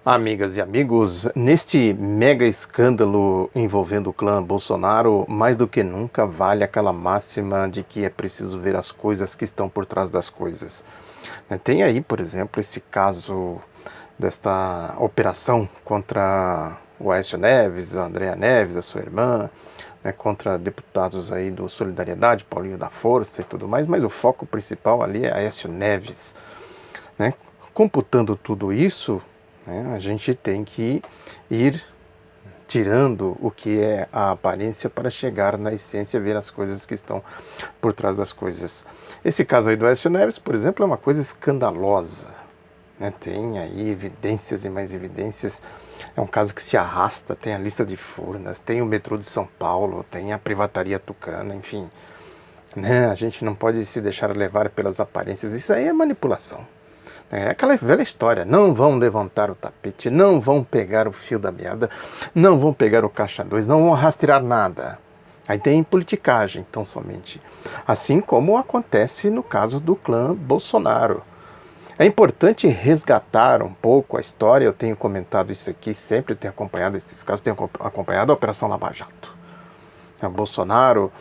Amigas e amigos, neste mega escândalo envolvendo o clã Bolsonaro, mais do que nunca vale aquela máxima de que é preciso ver as coisas que estão por trás das coisas. Tem aí, por exemplo, esse caso desta operação contra o Aécio Neves, a Andrea Neves, a sua irmã, contra deputados aí do Solidariedade, Paulinho da Força e tudo mais, mas o foco principal ali é Aécio Neves. Computando tudo isso, a gente tem que ir tirando o que é a aparência para chegar na essência, ver as coisas que estão por trás das coisas. Esse caso aí do Aécio Neves, por exemplo, é uma coisa escandalosa. Tem aí evidências e mais evidências. É um caso que se arrasta, tem a lista de Furnas, tem o metrô de São Paulo, tem a privataria tucana, enfim. A gente não pode se deixar levar pelas aparências, isso aí é manipulação. É aquela velha história, não vão levantar o tapete, não vão pegar o fio da meada, não vão pegar o caixa 2, não vão rastrear nada. Aí tem politicagem, tão somente. Assim como acontece no caso do clã Bolsonaro. É importante resgatar um pouco a história, eu tenho comentado isso aqui, sempre tenho acompanhado esses casos, tenho acompanhado a Operação Lava Jato. O Bolsonaro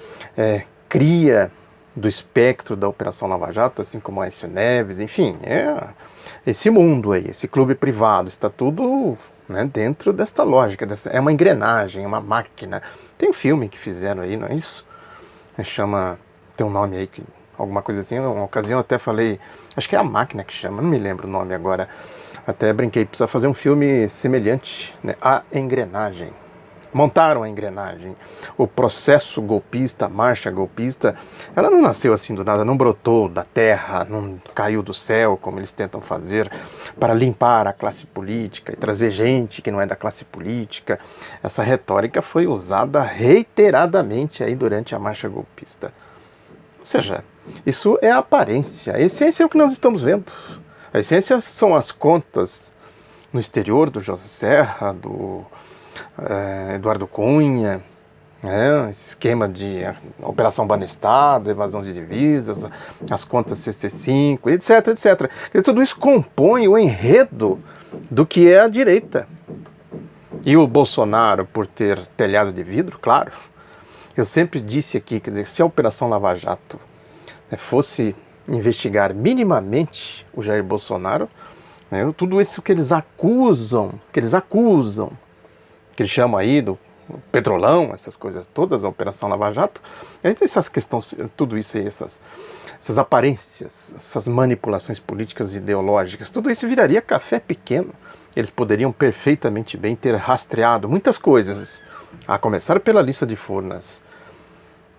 cria do espectro da Operação Lava Jato, assim como Aécio Neves, enfim, esse mundo aí, esse clube privado, está tudo dentro desta lógica, é uma engrenagem, é uma máquina. Tem um filme que fizeram aí, não é isso? Tem um nome aí, alguma coisa assim, uma ocasião eu até falei, acho que é A Máquina que chama, não me lembro o nome agora, até brinquei, precisa fazer um filme semelhante, A Engrenagem. Montaram a engrenagem. O processo golpista, a marcha golpista, ela não nasceu assim do nada, não brotou da terra, não caiu do céu, como eles tentam fazer, para limpar a classe política e trazer gente que não é da classe política. Essa retórica foi usada reiteradamente aí durante a marcha golpista. Ou seja, isso é a aparência. A essência é o que nós estamos vendo. A essência são as contas no exterior do José Serra, do Eduardo Cunha, esse esquema de operação Banestado, evasão de divisas, as contas CC5, etc, etc. E tudo isso compõe o enredo do que é a direita. E o Bolsonaro, por ter telhado de vidro, claro, eu sempre disse aqui, quer dizer, se a Operação Lava Jato fosse investigar minimamente o Jair Bolsonaro, tudo isso que eles acusam, que eles chamam aí do petrolão, essas coisas todas, a Operação Lava Jato, essas questões, tudo isso aí, essas aparências, essas manipulações políticas e ideológicas, tudo isso viraria café pequeno. Eles poderiam perfeitamente bem ter rastreado muitas coisas, a começar pela lista de Furnas.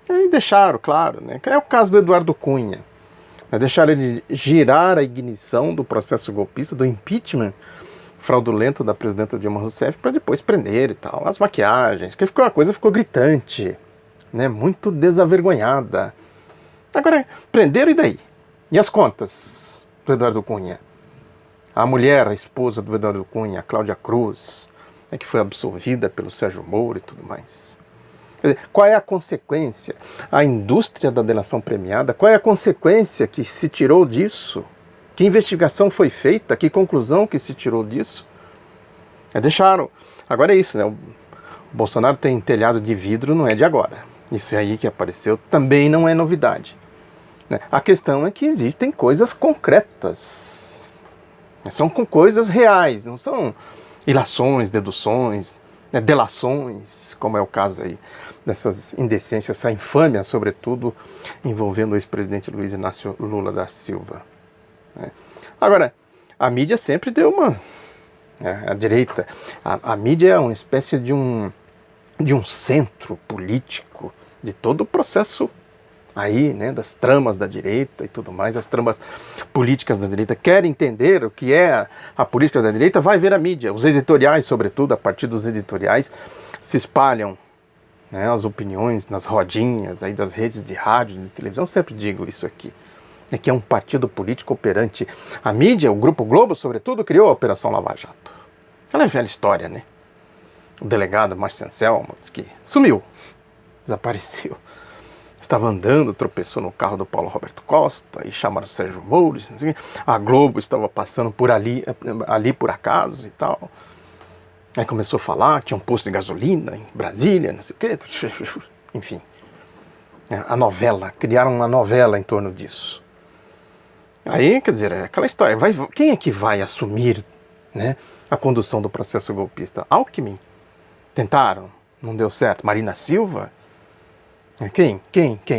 E deixaram, claro, é o caso do Eduardo Cunha. Deixaram ele girar a ignição do processo golpista, do impeachment fraudulento da presidenta Dilma Rousseff, para depois prender e tal. As maquiagens, que a coisa ficou gritante, muito desavergonhada. Agora, prenderam e daí? E as contas do Eduardo Cunha? A mulher, a esposa do Eduardo Cunha, a Cláudia Cruz, que foi absolvida pelo Sérgio Moro e tudo mais. Quer dizer, qual é a consequência? A indústria da delação premiada, qual é a consequência que se tirou disso? Que investigação foi feita? Que conclusão que se tirou disso? Deixaram. Agora é isso, O Bolsonaro tem telhado de vidro, não é de agora. Isso aí que apareceu também não é novidade. A questão é que existem coisas concretas. São com coisas reais, não são ilações, deduções, delações, como é o caso aí dessas indecências, essa infâmia, sobretudo, envolvendo o ex-presidente Luiz Inácio Lula da Silva. Agora, a mídia sempre deu a direita, a mídia é uma espécie de um centro político de todo o processo aí, das tramas da direita e tudo mais, as tramas políticas da direita. Quer entender o que é a política da direita, vai ver a mídia. Os editoriais, sobretudo, a partir dos editoriais, se espalham as opiniões nas rodinhas aí das redes de rádio, de televisão. Eu sempre digo isso aqui. Que é um partido político operante. A mídia, o Grupo Globo, sobretudo, criou a Operação Lava Jato. Ela é velha história, O delegado Márcio Anselmo disse que sumiu, desapareceu. estava andando, tropeçou no carro do Paulo Roberto Costa e chamaram o Sérgio Moro, assim, a Globo estava passando por ali por acaso e tal. Aí começou a falar que tinha um posto de gasolina em Brasília, não sei o quê, enfim. A novela, criaram uma novela em torno disso. Aí, quer dizer, é aquela história, quem é que vai assumir, né, a condução do processo golpista? Alckmin. Tentaram, não deu certo. Marina Silva? Quem?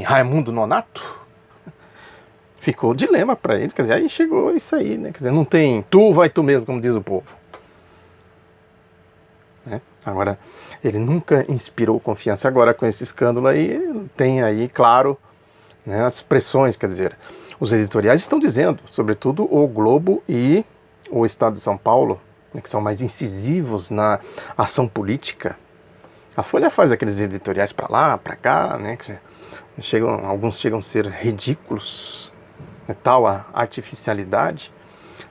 Raimundo Nonato? Ficou o dilema para eles, quer dizer, aí chegou isso aí, né? Quer dizer, não tem tu, vai tu mesmo, como diz o povo. Né? Agora, ele nunca inspirou confiança. Agora, com esse escândalo aí, tem aí, claro, né, as pressões, quer dizer, os editoriais estão dizendo, sobretudo o Globo e o Estado de São Paulo, né, que são mais incisivos na ação política. A Folha faz aqueles editoriais para lá, para cá, né, que alguns chegam a ser ridículos, né, tal a artificialidade.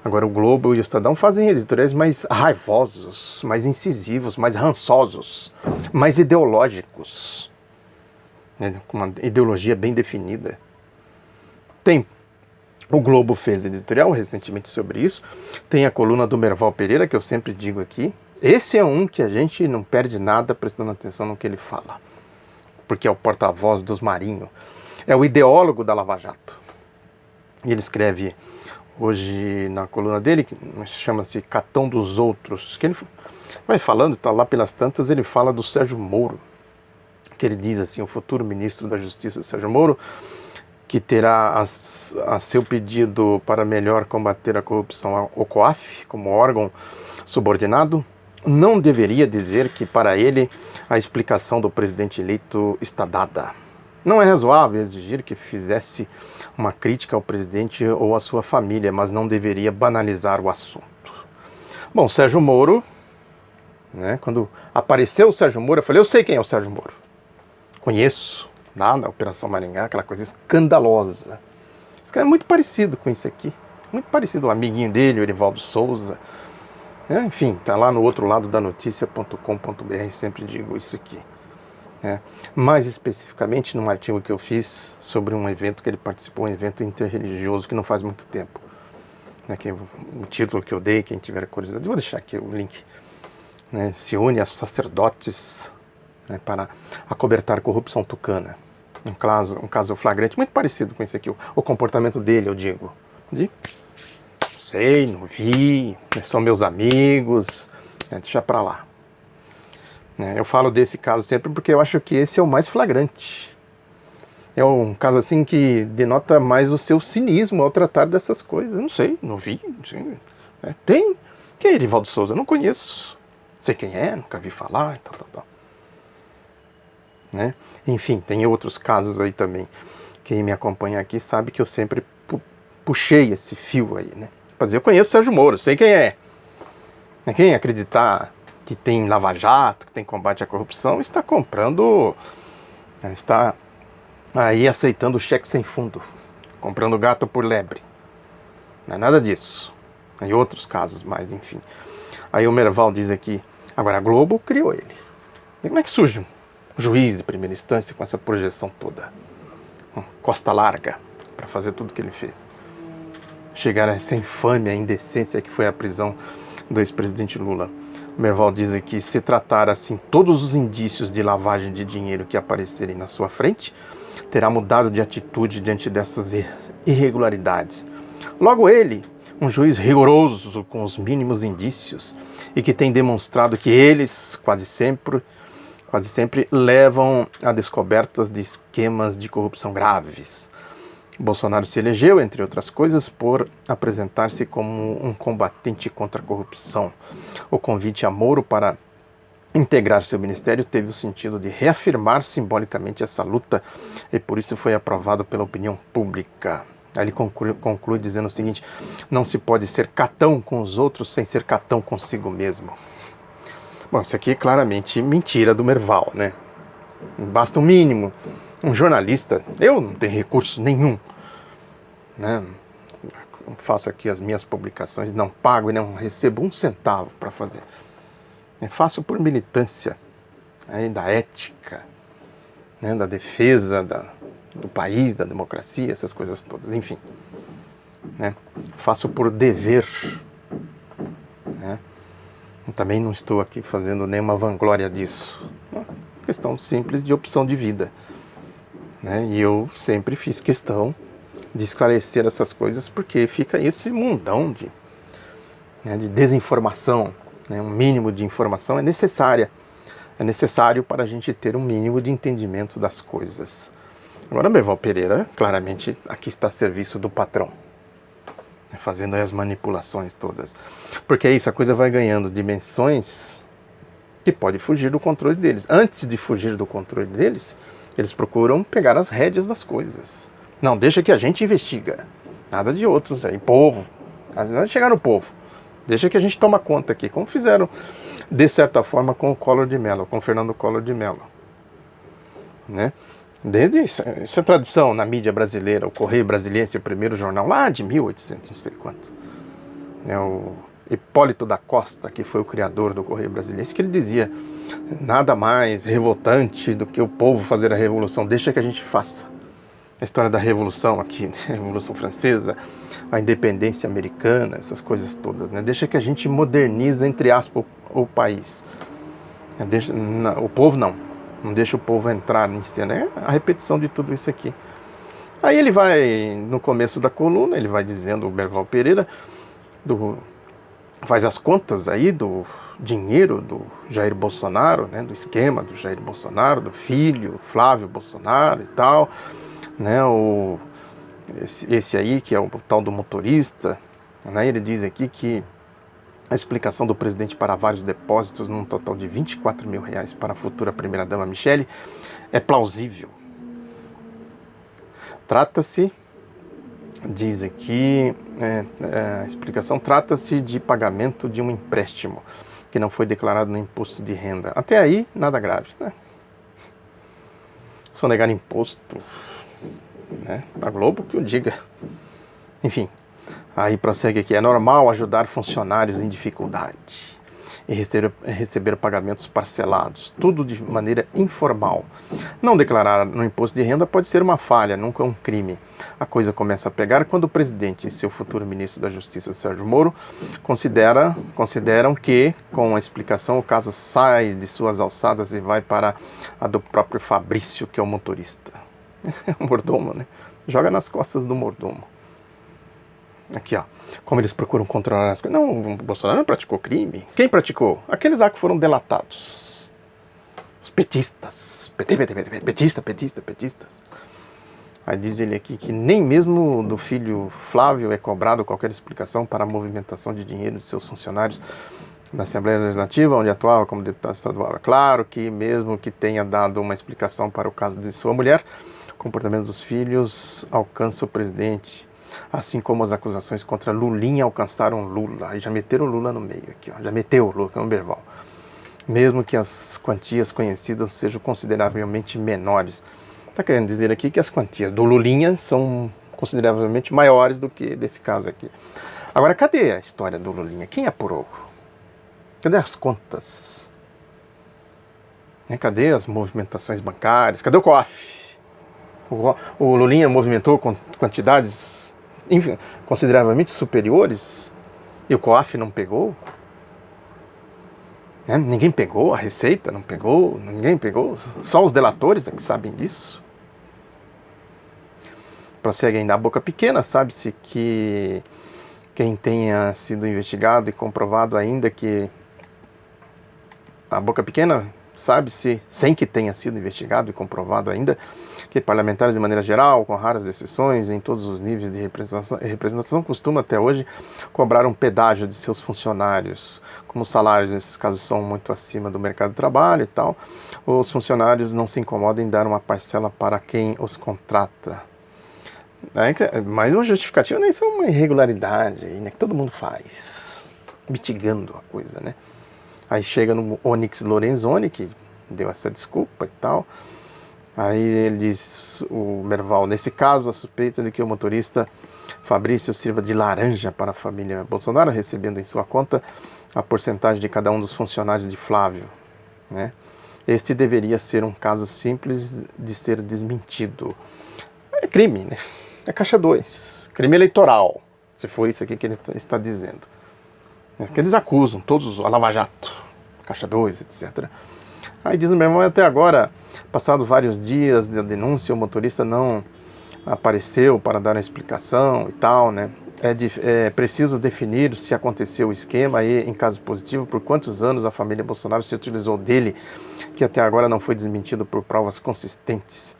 Agora o Globo e o Estadão fazem editoriais mais raivosos, mais incisivos, mais rançosos, mais ideológicos, né, com uma ideologia bem definida. O Globo fez editorial recentemente sobre isso. Tem a coluna do Merval Pereira, que eu sempre digo aqui. Esse é um que a gente não perde nada prestando atenção no que ele fala, porque é o porta-voz dos Marinho. É o ideólogo da Lava Jato. E ele escreve hoje na coluna dele, que chama-se Catão dos Outros, que ele vai falando, está lá pelas tantas, ele fala do Sérgio Moro, que ele diz assim, o futuro ministro da Justiça, Sérgio Moro, que terá a seu pedido para melhor combater a corrupção o COAF, como órgão subordinado, não deveria dizer que para ele a explicação do presidente eleito está dada. Não é razoável exigir que fizesse uma crítica ao presidente ou à sua família, mas não deveria banalizar o assunto. Bom, Sérgio Moro, né, quando apareceu o Sérgio Moro, eu falei, eu sei quem é o Sérgio Moro. Conheço, lá na Operação Maringá, aquela coisa escandalosa. Esse cara é muito parecido com isso aqui. Muito parecido, o amiguinho dele, o Erivaldo Souza. Enfim, tá lá no outro lado da noticia.com.br, sempre digo isso aqui. Mais especificamente num artigo que eu fiz sobre um evento que ele participou, um evento interreligioso que não faz muito tempo. Que o título que eu dei, quem tiver curiosidade, eu vou deixar aqui o link. Se une a sacerdotes, para acobertar corrupção tucana. Um caso flagrante, muito parecido com esse aqui, o comportamento dele, eu digo. Sei, não vi, são meus amigos, deixa pra lá. Eu falo desse caso sempre porque eu acho que esse é o mais flagrante. É um caso assim que denota mais o seu cinismo ao tratar dessas coisas. Eu não sei, não vi. Não sei, Tem? Quem é Erivaldo Souza? Eu não conheço. Sei quem é, nunca vi falar, tal. Enfim, tem outros casos aí também. Quem me acompanha aqui sabe que eu sempre puxei esse fio aí, Pra dizer, eu conheço o Sérgio Moro, sei quem é. Quem acreditar que tem Lava Jato, que tem combate à corrupção, está comprando, está aí aceitando cheque sem fundo, comprando gato por lebre. Não é nada disso. Tem outros casos mais, enfim. Aí o Merval diz aqui, agora a Globo criou ele. E como é que surge um juiz de primeira instância com essa projeção toda? Costa larga, para fazer tudo o que ele fez. Chegar a essa infâmia, a indecência que foi a prisão do ex-presidente Lula. Merval diz aqui, se tratar assim todos os indícios de lavagem de dinheiro que aparecerem na sua frente, terá mudado de atitude diante dessas irregularidades. Logo ele, um juiz rigoroso com os mínimos indícios e que tem demonstrado que eles, quase sempre levam a descobertas de esquemas de corrupção graves. Bolsonaro se elegeu, entre outras coisas, por apresentar-se como um combatente contra a corrupção. O convite a Moro para integrar seu ministério teve o sentido de reafirmar simbolicamente essa luta e por isso foi aprovado pela opinião pública. Aí ele conclui dizendo o seguinte, não se pode ser catão com os outros sem ser catão consigo mesmo. Bom, isso aqui é claramente mentira do Merval, Basta um mínimo. Um jornalista, eu não tenho recurso nenhum, faço aqui as minhas publicações, não pago e não recebo um centavo para fazer. Faço por militância da ética, da defesa do país, da democracia, essas coisas todas, enfim. Né? Faço por dever. Né? Também não estou aqui fazendo nenhuma vanglória disso. É uma questão simples de opção de vida. Né? E eu sempre fiz questão de esclarecer essas coisas, porque fica esse mundão de desinformação. Né? Um mínimo de informação é necessária. É necessário para a gente ter um mínimo de entendimento das coisas. Agora, Berval Pereira, claramente, aqui está a serviço do patrão, fazendo aí as manipulações todas. Porque é isso, a coisa vai ganhando dimensões que pode fugir do controle deles. Antes de fugir do controle deles, eles procuram pegar as rédeas das coisas. Não, deixa que a gente investiga. Nada de outros aí, povo. Nada de chegar no povo. Deixa que a gente toma conta aqui, como fizeram, de certa forma, com o Collor de Mello, com o Fernando Collor de Mello. Né? Desde essa tradição na mídia brasileira, o Correio Brasiliense, o primeiro jornal lá de 1800, não sei quanto. O Hipólito da Costa, que foi o criador do Correio Brasiliense, que ele dizia: nada mais revoltante do que o povo fazer a revolução, deixa que a gente faça. A história da revolução aqui, a Revolução Francesa, a independência americana, essas coisas todas, né? Deixa que a gente moderniza, entre aspas, o país. O povo não deixa o povo entrar em cena. É a repetição de tudo isso aqui. Aí ele vai, no começo da coluna, ele vai dizendo, o Berval Pereira, faz as contas aí do dinheiro do Jair Bolsonaro, né, do esquema do Jair Bolsonaro, do filho Flávio Bolsonaro e tal, né, esse aí que é o tal do motorista, né, ele diz aqui que a explicação do presidente para vários depósitos num total de R$24 mil para a futura primeira-dama Michele é plausível. Trata-se, diz aqui, a explicação, trata-se de pagamento de um empréstimo que não foi declarado no imposto de renda. Até aí, nada grave, né? Sonegar imposto, né? A Globo que o diga. Enfim, aí prossegue aqui: é normal ajudar funcionários em dificuldade e receber pagamentos parcelados, tudo de maneira informal. Não declarar no imposto de renda pode ser uma falha, nunca um crime. A coisa começa a pegar quando o presidente e seu futuro ministro da Justiça, Sérgio Moro, consideram que, com a explicação, o caso sai de suas alçadas e vai para a do próprio Fabrício, que é o motorista. O mordomo, né? Joga nas costas do mordomo. Aqui, ó, como eles procuram controlar as coisas. Não, o Bolsonaro não praticou crime. Quem praticou? Aqueles lá que foram delatados. Os petistas. Petistas. Aí diz ele aqui que nem mesmo do filho Flávio é cobrado qualquer explicação para a movimentação de dinheiro de seus funcionários na Assembleia Legislativa, onde atuava como deputado estadual. É claro que mesmo que tenha dado uma explicação para o caso de sua mulher, o comportamento dos filhos alcança o presidente. Assim como as acusações contra Lulinha alcançaram Lula. Aí já meteram o Lula no meio aqui, ó. Já meteu o Lula, que é um Berval. Mesmo que as quantias conhecidas sejam consideravelmente menores. Está querendo dizer aqui que as quantias do Lulinha são consideravelmente maiores do que desse caso aqui. Agora, cadê a história do Lulinha? Quem apurou? Cadê as contas? Cadê as movimentações bancárias? Cadê o COAF? O Lulinha movimentou quantidades consideravelmente superiores e o COAF não pegou? Ninguém pegou, a Receita não pegou, ninguém pegou, só os delatores é que sabem disso. Prossegue ainda: a boca pequena, sabe-se que quem tenha sido investigado e comprovado ainda que a boca pequena, sabe-se, sem que tenha sido investigado e comprovado ainda, que parlamentares, de maneira geral, com raras exceções, em todos os níveis de representação, costumam até hoje cobrar um pedágio de seus funcionários. Como os salários, nesses casos, são muito acima do mercado de trabalho e tal, os funcionários não se incomodam em dar uma parcela para quem os contrata. Mais uma justificativa, né? Isso é uma irregularidade, né, que todo mundo faz, mitigando a coisa, né? Aí chega no Onyx Lorenzoni, que deu essa desculpa e tal. Aí ele diz, o Berval: nesse caso, a suspeita de que o motorista Fabrício sirva de laranja para a família Bolsonaro, recebendo em sua conta a porcentagem de cada um dos funcionários de Flávio, né? este deveria ser um caso simples de ser desmentido. É crime, né? É caixa 2, crime eleitoral, se for isso aqui que ele está dizendo. É que eles acusam todos, a Lava Jato, caixa 2, etc. Aí diz o meu irmão, até agora, passados vários dias da denúncia, o motorista não apareceu para dar a explicação e tal, né? É preciso definir se aconteceu o esquema e, em caso positivo, por quantos anos a família Bolsonaro se utilizou dele, que até agora não foi desmentido por provas consistentes.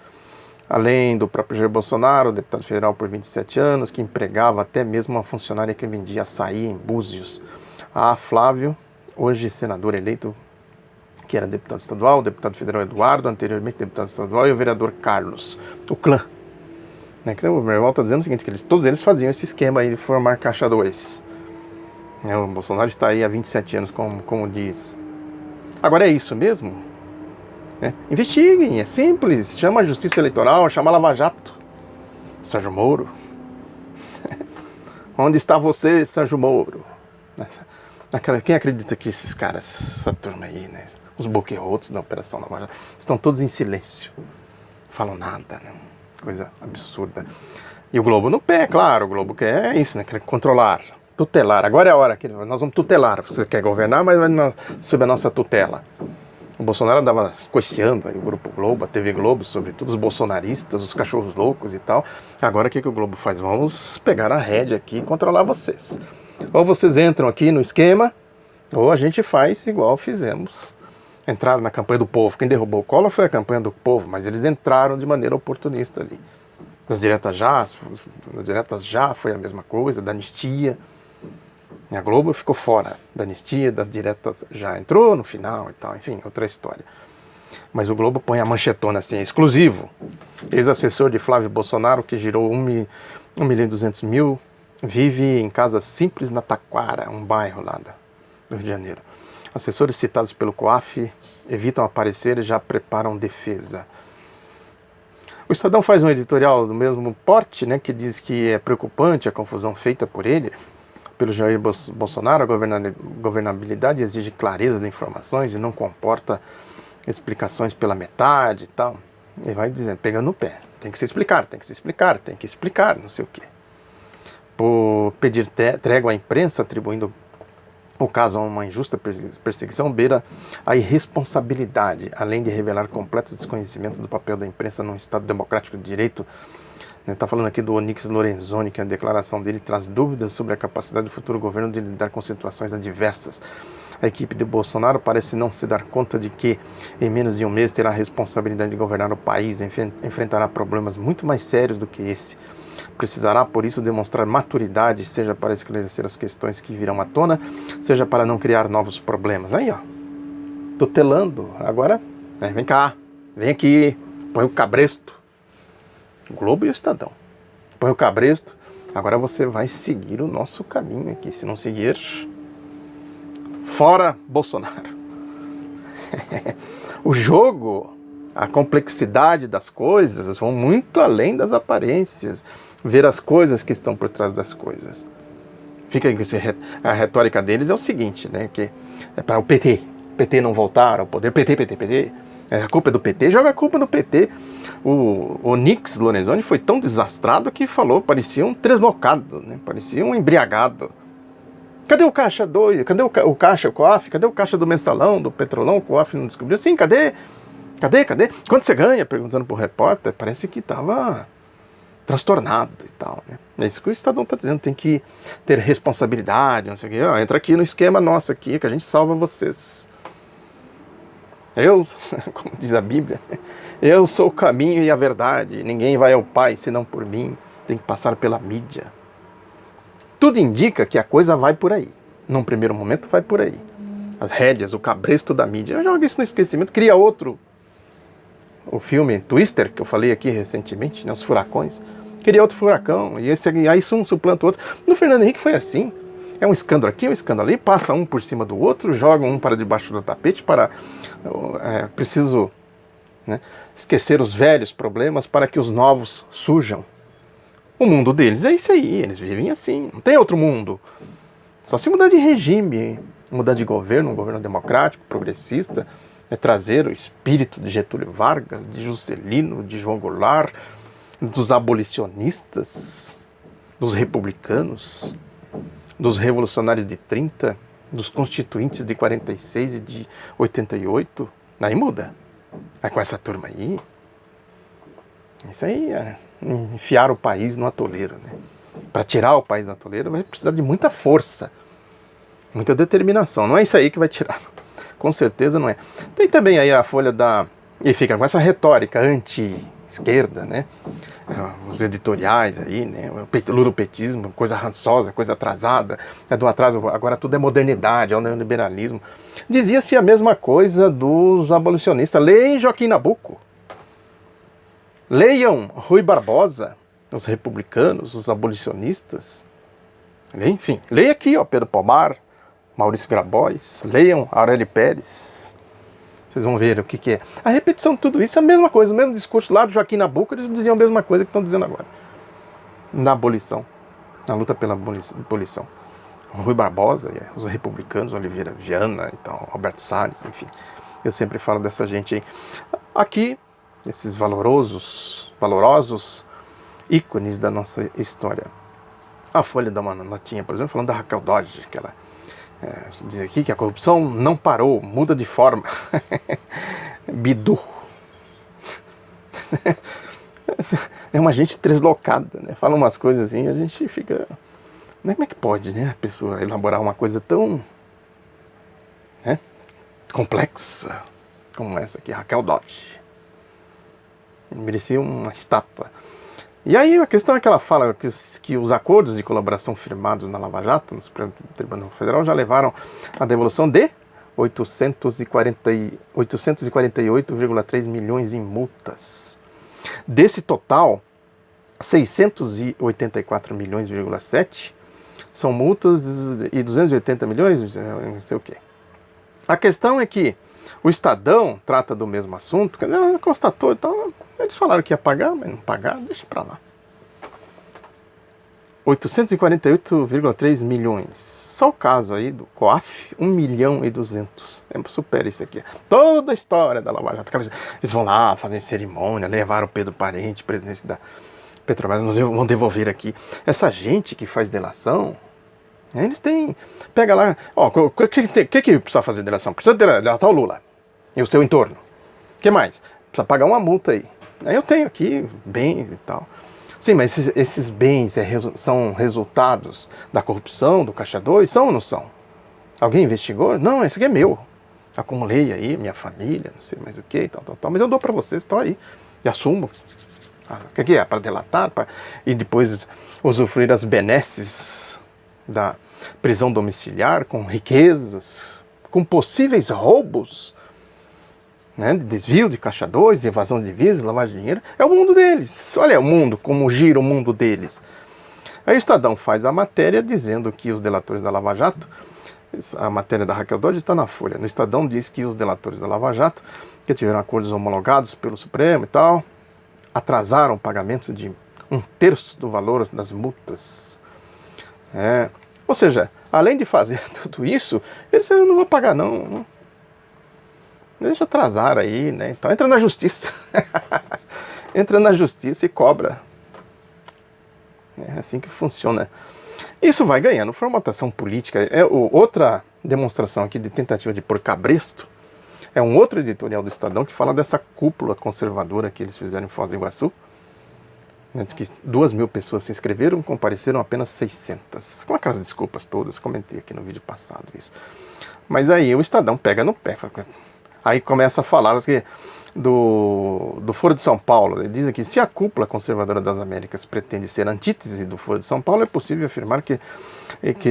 Além do próprio Jair Bolsonaro, deputado federal por 27 anos, que empregava até mesmo uma funcionária que vendia açaí em Búzios. A Flávio, hoje senador eleito, que era deputado estadual, o deputado federal Eduardo, anteriormente deputado estadual, e o vereador Carlos, o clã. Né? O meu irmão está dizendo o seguinte, que todos eles faziam esse esquema aí de formar caixa 2. O Bolsonaro está aí há 27 anos, como diz. Agora é isso mesmo? Investiguem, é simples, chama a Justiça Eleitoral, chama a Lava Jato. Sérgio Moro. Onde está você, Sérgio Moro? Quem acredita que esses caras, essa turma aí, né? Os boquerrotos da Operação Lava Jato, estão todos em silêncio. Não falam nada, né? Coisa absurda. E o Globo no pé, claro, o Globo quer isso, né? Quer controlar, tutelar. Agora é a hora que nós vamos tutelar. Você quer governar, mas vai sob a nossa tutela. O Bolsonaro andava coiceando aí o Grupo Globo, a TV Globo, sobretudo os bolsonaristas, os cachorros loucos e tal. Agora o que o Globo faz? Vamos pegar a rédea aqui e controlar vocês. Ou vocês entram aqui no esquema, ou a gente faz igual fizemos. Entraram na campanha do povo. Quem derrubou o Collor foi a campanha do povo, mas eles entraram de maneira oportunista ali. Das diretas já foi a mesma coisa, da anistia. A Globo ficou fora da anistia, das diretas já entrou no final e tal, enfim, outra história. Mas o Globo põe a manchetona assim, exclusivo. Ex-assessor de Flávio Bolsonaro, que girou 1.200.000, vive em casa simples na Taquara, um bairro lá do Rio de Janeiro. Assessores citados pelo COAF evitam aparecer e já preparam defesa. O Estadão faz um editorial do mesmo porte, né, que diz que é preocupante a confusão feita por ele, pelo Jair Bolsonaro. A governabilidade exige clareza de informações e não comporta explicações pela metade e tal. Ele vai dizendo, pegando no pé, tem que se explicar, não sei o quê. Por pedir trégua à imprensa, atribuindo o caso a uma injusta perseguição, beira a irresponsabilidade, além de revelar completo desconhecimento do papel da imprensa num Estado democrático de direito. Está falando aqui do Onyx Lorenzoni, que a declaração dele traz dúvidas sobre a capacidade do futuro governo de lidar com situações adversas. A equipe de Bolsonaro parece não se dar conta de que, em menos de um mês, terá a responsabilidade de governar o país e enfrentará problemas muito mais sérios do que esse. Precisará, por isso, demonstrar maturidade, seja para esclarecer as questões que virão à tona, seja para não criar novos problemas. Aí, ó, tutelando. Agora, vem cá, vem aqui, põe o cabresto. O Globo e o Estadão. Põe o cabresto. Agora você vai seguir o nosso caminho aqui. Se não seguir, fora Bolsonaro. O jogo, a complexidade das coisas vão muito além das aparências. Ver as coisas que estão por trás das coisas. Fica aí, a retórica deles é o seguinte, né? Que é para o PT. PT não voltar ao poder. PT. A culpa é do PT, joga a culpa no PT. O Onyx Lorenzoni foi tão desastrado que falou, parecia um tresloucado, né? Parecia um embriagado. Cadê o caixa 2? Cadê o caixa, o COAF? Cadê o caixa do mensalão, do petrolão? O COAF não descobriu? Sim, cadê? Quanto você ganha? Perguntando pro repórter. Parece que estava transtornado e tal, né? É isso que o Estadão está dizendo, tem que ter responsabilidade, não sei o quê. Entra aqui no esquema nosso aqui, que a gente salva vocês. Eu, como diz a Bíblia, eu sou o caminho e a verdade, ninguém vai ao Pai senão por mim, tem que passar pela mídia. Tudo indica que a coisa vai por aí, num primeiro momento vai por aí. As rédeas, o cabresto da mídia, eu jogo isso no esquecimento, cria outro. O filme Twister, que eu falei aqui recentemente, né, os furacões, cria outro furacão, e aí um suplanta o outro. No Fernando Henrique foi assim. É um escândalo aqui, um escândalo ali, passa um por cima do outro, joga um para debaixo do tapete para... preciso, né, esquecer os velhos problemas para que os novos surjam. O mundo deles é isso aí, eles vivem assim, não tem outro mundo. Só se mudar de regime, mudar de governo, um governo democrático, progressista, é trazer o espírito de Getúlio Vargas, de Juscelino, de João Goulart, dos abolicionistas, dos republicanos, dos revolucionários de 30, dos constituintes de 46 e de 88. Aí muda. Aí com essa turma aí, isso aí é enfiar o país no atoleiro, né? Para tirar o país do atoleiro vai precisar de muita força, muita determinação. Não é isso aí que vai tirar. Com certeza não é. Tem também aí a Folha da... E fica com essa retórica anti-esquerda, né? Os editoriais aí, né? O lulopetismo, coisa rançosa, coisa atrasada. É do atraso, agora tudo é modernidade, é o neoliberalismo. Dizia-se a mesma coisa dos abolicionistas. Leiam Joaquim Nabuco. Leiam Rui Barbosa, os republicanos, os abolicionistas. Enfim, leia aqui, ó, Pedro Pomar, Maurício Grabois, leiam Aurélio Pérez. Vocês vão ver o que é. A repetição de tudo isso é a mesma coisa, o mesmo discurso lá do Joaquim Nabuco, eles diziam a mesma coisa que estão dizendo agora. Na abolição, na luta pela abolição. Rui Barbosa, os republicanos, Oliveira Viana, então, Roberto Salles, enfim. Eu sempre falo dessa gente aí. Aqui, esses valorosos ícones da nossa história. A Folha dá uma notinha, por exemplo, falando da Raquel Dodge, que ela diz aqui que a corrupção não parou, muda de forma. Bidu. É uma gente deslocada, né? Fala umas coisas assim, a gente fica... Como é que pode, né, a pessoa elaborar uma coisa tão, né, complexa como essa aqui, Raquel Dodge. Merecia uma estátua. E aí a questão é que ela fala que os acordos de colaboração firmados na Lava Jato, no Supremo Tribunal Federal, já levaram à devolução de 848,3 milhões em multas. Desse total, 684 milhões,7 são multas e 280 milhões, não sei o quê. A questão é que o Estadão trata do mesmo assunto, constatou, então eles falaram que ia pagar, mas não pagaram, deixa pra lá. 848,3 milhões. Só o caso aí do COAF, 1 milhão e 200. Supera isso aqui. Toda a história da Lava Jato. Eles vão lá fazer cerimônia, levaram o Pedro Parente, presidente da Petrobras, vão devolver aqui. Essa gente que faz delação, eles têm... Pega lá... Ó, o que precisa fazer delação? Precisa delatar o Lula e o seu entorno. O que mais? Precisa pagar uma multa aí. Eu tenho aqui bens e tal. Sim, mas esses bens são resultados da corrupção, do Caixa 2? São ou não são? Alguém investigou? Não, esse aqui é meu. Acumulei aí, minha família, não sei mais o que, tal. Mas eu dou para vocês, estão aí. E assumo. O que é? Para delatar? E depois usufruir as benesses da prisão domiciliar, com riquezas, com possíveis roubos, né, de desvio de Caixa 2, de evasão de divisas, lavagem de dinheiro. É o mundo deles. Olha o mundo, como gira o mundo deles. Aí o Estadão faz a matéria dizendo que os delatores da Lava Jato, a matéria da Raquel Dodge está na Folha. No Estadão diz que os delatores da Lava Jato, que tiveram acordos homologados pelo Supremo e tal, atrasaram o pagamento de 1/3 do valor das multas. Ou seja, além de fazer tudo isso, eles não vão pagar não. Deixa atrasar aí, né? Então entra na justiça. Entra na justiça e cobra. É assim que funciona. Isso vai ganhando formatação política. Outra demonstração aqui de tentativa de pôr cabresto é um outro editorial do Estadão que fala dessa cúpula conservadora que eles fizeram em Foz do Iguaçu. Diz que 2.000 pessoas se inscreveram, compareceram apenas 600. Com aquelas desculpas todas, comentei aqui no vídeo passado isso. Mas aí o Estadão pega no pé. Aí começa a falar do Foro de São Paulo. Ele diz que se a cúpula conservadora das Américas pretende ser antítese do Foro de São Paulo, é possível afirmar que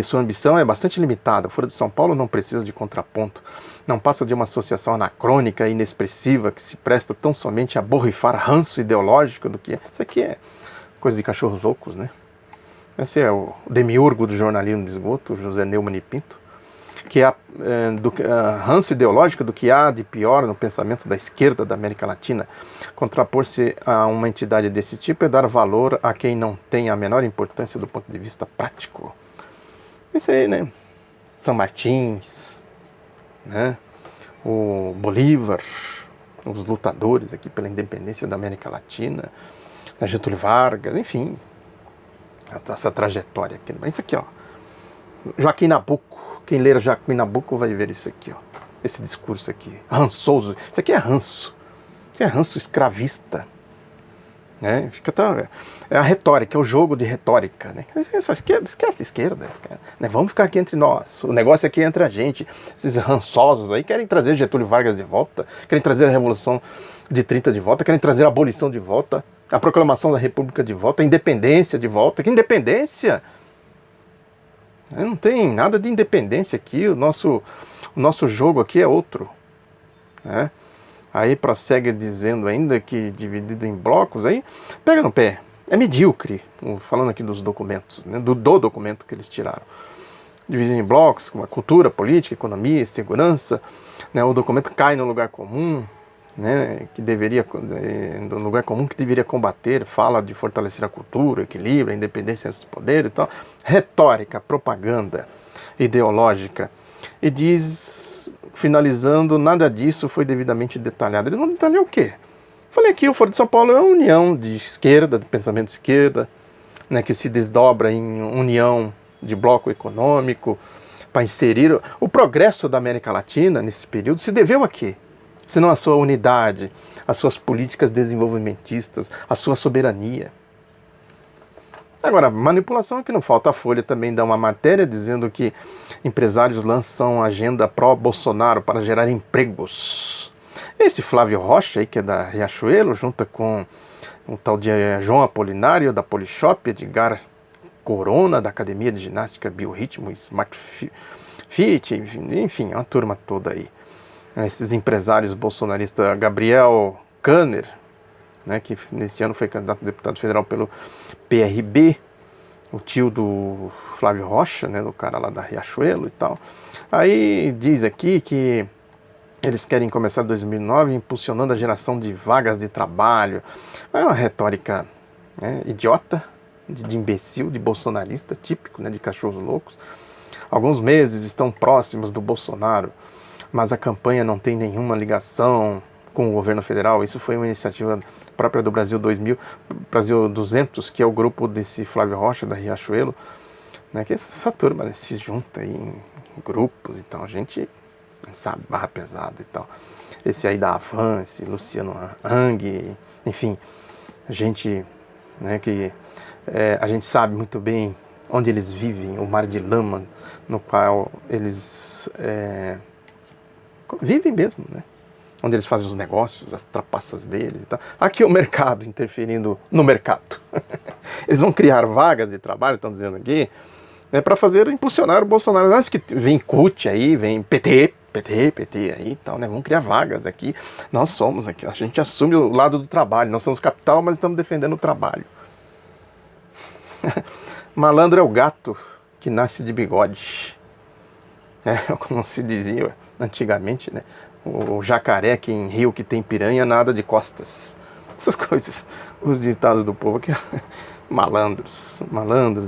sua ambição é bastante limitada. O Foro de São Paulo não precisa de contraponto. Não passa de uma associação anacrônica e inexpressiva que se presta tão somente a borrifar ranço ideológico do que é. Isso aqui é coisa de cachorros loucos, né? Esse é o demiurgo do jornalismo de esgoto, José Neumann e Pinto, que é ranço ideológico do que há de pior no pensamento da esquerda da América Latina. Contrapor-se a uma entidade desse tipo é dar valor a quem não tem a menor importância do ponto de vista prático. Isso aí, né? São Martins, né? o Bolívar, os lutadores aqui pela independência da América Latina, Getúlio Vargas, enfim, essa trajetória aqui. Isso aqui, ó, Joaquim Nabuco, quem ler Joaquim Nabuco vai ver isso aqui, ó, esse discurso aqui, rançoso, isso aqui é ranço escravista, né? É a retórica, é o jogo de retórica, né? Esquece a esquerda, né? Vamos ficar aqui entre nós, o negócio aqui é entre a gente. Esses rançosos aí querem trazer Getúlio Vargas de volta, querem trazer a Revolução de 30 de volta, querem trazer a abolição de volta, a proclamação da República de volta, a independência de volta. Que independência? Não tem nada de independência aqui, o nosso jogo aqui é outro, né? Aí prossegue dizendo ainda que dividido em blocos, aí pega no pé, é medíocre, falando aqui dos documentos, né, do documento que eles tiraram. Dividido em blocos, como a cultura, política, economia, segurança, né, o documento cai no lugar comum, né, no lugar comum que deveria combater, fala de fortalecer a cultura, o equilíbrio, a independência dos poderes e tal, retórica, propaganda ideológica, e diz, finalizando, nada disso foi devidamente detalhado. Ele não detalhou o quê? Falei aqui, o Foro de São Paulo é uma união de esquerda, de pensamento de esquerda, né, que se desdobra em união de bloco econômico, para inserir o progresso da América Latina nesse período se deveu a quê? Senão a sua unidade, as suas políticas desenvolvimentistas, a sua soberania. Agora, manipulação é que não falta. A Folha também dá uma matéria dizendo que empresários lançam agenda pró-Bolsonaro para gerar empregos. Esse Flávio Rocha, aí, que é da Riachuelo, junta com o tal de João Apolinário, da Polishop, Edgar Corona, da Academia de Ginástica Biorritmo, Smart Fit, enfim, uma turma toda aí. Esses empresários bolsonaristas, Gabriel Kanner, né, que neste ano foi candidato a deputado federal pelo PRB, o tio do Flávio Rocha, né, do cara lá da Riachuelo e tal. Aí diz aqui que eles querem começar 2009 impulsionando a geração de vagas de trabalho. É uma retórica, né, idiota, de imbecil, de bolsonarista, típico, né, de cachorros loucos. Alguns meses estão próximos do Bolsonaro, mas a campanha não tem nenhuma ligação com o governo federal. Isso foi uma iniciativa própria do Brasil 2000, Brasil 200, que é o grupo desse Flávio Rocha, da Riachuelo, né, que essa turma, né, se junta aí em grupos e tal, a gente sabe, barra pesada e tal. Esse aí da Avan, esse Luciano Hang, enfim, a gente, né, que a gente sabe muito bem onde eles vivem, o mar de lama no qual eles vivem mesmo, né? Onde eles fazem os negócios, as trapaças deles e tal. Aqui o mercado interferindo no mercado. Eles vão criar vagas de trabalho, estão dizendo aqui, né, para impulsionar o Bolsonaro. Antes que vem CUT aí, vem PT aí e tal, né? Vamos criar vagas aqui. Nós somos aqui, a gente assume o lado do trabalho. Nós somos capital, mas estamos defendendo o trabalho. Malandro é o gato que nasce de bigode. Como se dizia antigamente, né? O jacaré que em rio que tem piranha nada de costas. Essas coisas, os ditados do povo aqui, malandros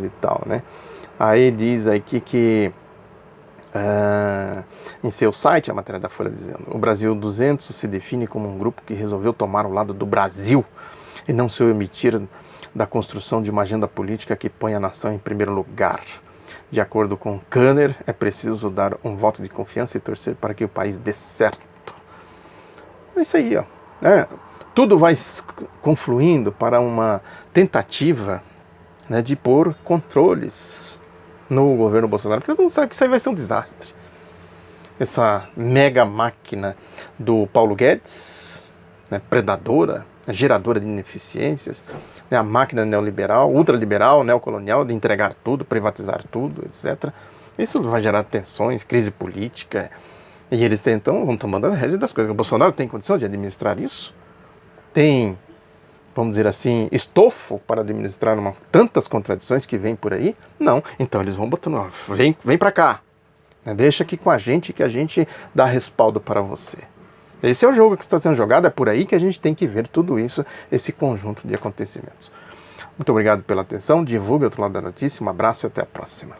e tal, né? Aí diz aqui que em seu site, a matéria da Folha dizendo, o Brasil 200 se define como um grupo que resolveu tomar o lado do Brasil e não se omitir da construção de uma agenda política que põe a nação em primeiro lugar. De acordo com Kanner, é preciso dar um voto de confiança e torcer para que o país dê certo. É isso aí, ó. Tudo vai confluindo para uma tentativa, né, de pôr controles no governo Bolsonaro, porque todo mundo sabe que isso aí vai ser um desastre. Essa mega máquina do Paulo Guedes, né, predadora, geradora de ineficiências, né, a máquina neoliberal, ultraliberal, neocolonial, de entregar tudo, privatizar tudo, etc. Isso vai gerar tensões, crise política, e eles vão tomando a rédea das coisas. O Bolsonaro tem condição de administrar isso? Tem, vamos dizer assim, estofo para administrar tantas contradições que vêm por aí? Não. Então eles vão botando, ó, vem para cá, né, deixa aqui com a gente que a gente dá respaldo para você. Esse é o jogo que está sendo jogado, é por aí que a gente tem que ver tudo isso, esse conjunto de acontecimentos. Muito obrigado pela atenção, divulgue o outro lado da notícia, um abraço e até a próxima.